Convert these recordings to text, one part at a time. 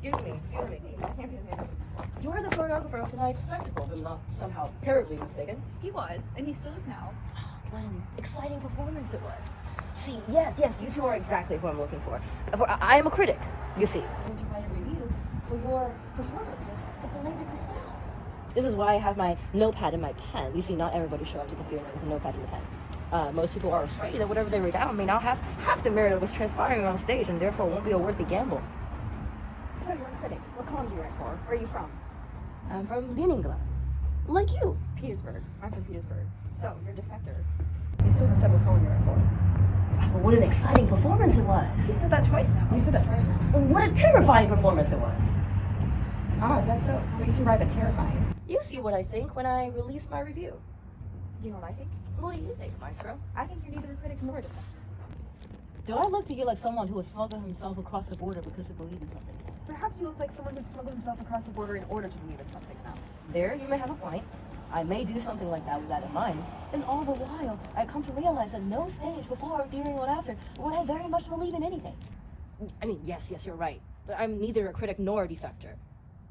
Excuse me. You're the choreographer of tonight's spectacle, if I'm not somehow terribly mistaken. He was, and he still is now. What an exciting performance it was. See, yes, you two are exactly who I'm looking for. I am a critic, you see. I'm going to write a review for your performance of the Palais de Cristal. This is why I have my notepad and my pen. You see, not everybody show up to the theater with a notepad and a pen. Most people are afraid that whatever they read out may not have half the merit of what's transpiring on stage, and therefore won't be a worthy gamble. So you're a critic. What column do you write for? Where are you from? I'm from Leningrad. Like you. Petersburg. I'm from Petersburg. So, you're a defector. You still haven't said what column you write for. Wow, what an exciting performance it was. You said that twice now. You said that twice now. What a terrifying performance it was. Ah, is that so? What makes you write but terrifying? You see what I think when I release my review. Do you know what I think? What do you think, Maestro? I think you're neither a critic nor a defector. Do I look to you like someone who would smuggle himself across the border because he believed in something? Perhaps you look like someone who'd smuggle himself across the border in order to believe in something enough. There, you may have a point. I may do something like that with that in mind. And all the while, I come to realize that no stage before, during, or after would I very much believe in anything. I mean, yes, you're right. But I'm neither a critic nor a defector.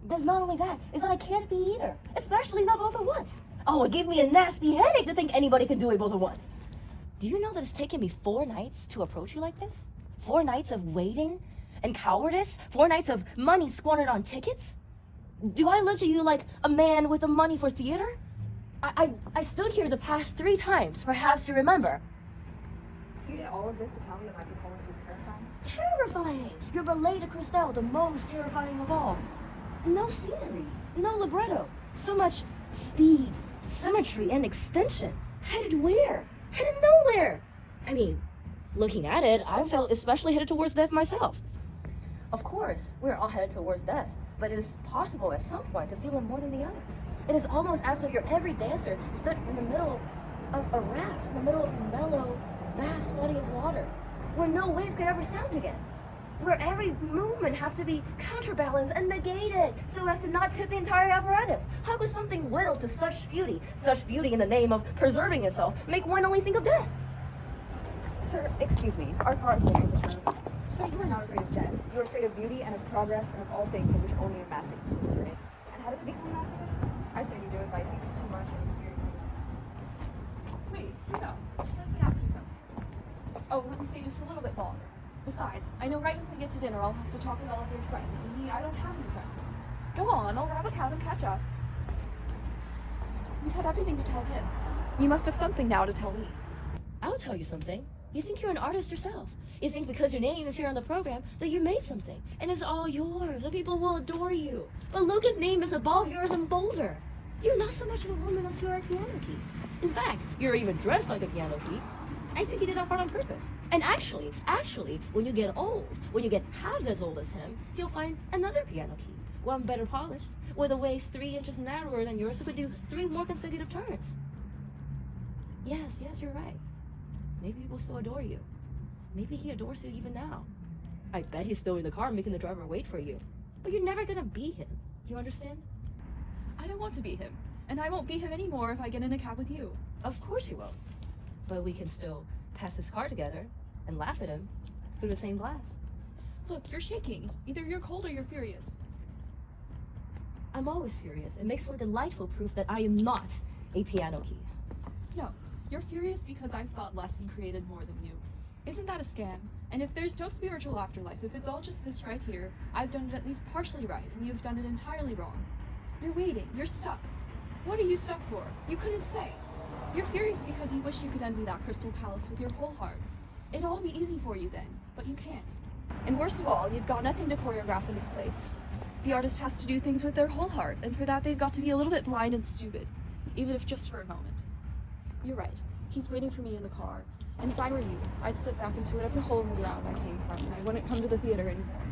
Because not only that, is that I can't be either. Especially not both at once. Oh, it gave me a nasty headache to think anybody can do it both at once. Do you know that it's taken me 4 nights to approach you like this? 4 nights of waiting and cowardice? 4 nights of money squandered on tickets? Do I look to you like a man with the money for theater? I stood here the past 3 times, perhaps you remember. So you did all of this to tell me that my performance was terrifying? Terrifying! Your Palais de Cristal, the most terrifying of all. No scenery, no libretto. So much speed, symmetry, and extension. Headed where? Headed nowhere! I mean, looking at it, I felt especially headed towards death myself. Of course, we're all headed towards death, but it is possible at some point to feel it more than the others. It is almost as if your every dancer stood in the middle of a raft, in the middle of a mellow, vast body of water, where no wave could ever sound again. Where every movement have to be counterbalanced and negated so as to not tip the entire apparatus. How could something whittled to such beauty in the name of preserving itself, make one only think of death? Sir, excuse me. Our car is of the term. Sir, you are not afraid of death. You are afraid of beauty and of progress and of all things of which only a masochist is afraid. And how do we become masochists? I say we do it by thinking too much and experiencing it. Wait, no. Let me ask you something. Oh, let me stay just a little bit longer. Besides, I know right when we get to dinner I'll have to talk with all of your friends, and I don't have any friends. Go on, I'll grab a cab and catch up. You've had everything to tell him. You must have something now to tell me. I'll tell you something. You think you're an artist yourself. You think because your name is here on the program that you made something, and it's all yours, and people will adore you. But Luca's name is above yours and bolder. You're not so much of a woman as you are a piano key. In fact, you're even dressed like a piano key. I think he did that part on purpose. And actually, when you get old, when you get half as old as him, you'll find another piano key, one better polished, with a waist 3 inches narrower than yours, who could do 3 more consecutive turns. Yes, you're right. Maybe he will still adore you. Maybe he adores you even now. I bet he's still in the car making the driver wait for you. But you're never gonna be him. You understand? I don't want to be him, and I won't be him anymore if I get in a cab with you. Of course you won't. But we can still pass this car together and laugh at him through the same glass. Look, you're shaking. Either you're cold or you're furious. I'm always furious. It makes for delightful proof that I am not a piano key. No, you're furious because I've thought less and created more than you. Isn't that a scam? And if there's no spiritual afterlife, if it's all just this right here, I've done it at least partially right, and you've done it entirely wrong. You're waiting. You're stuck. What are you stuck for? You couldn't say. You're furious because you wish you could envy that crystal palace with your whole heart. It'd all be easy for you then, but you can't. And worst of all, you've got nothing to choreograph in its place. The artist has to do things with their whole heart, and for that they've got to be a little bit blind and stupid, even if just for a moment. You're right. He's waiting for me in the car. And if I were you, I'd slip back into whatever hole in the ground I came from, and I wouldn't come to the theater anymore.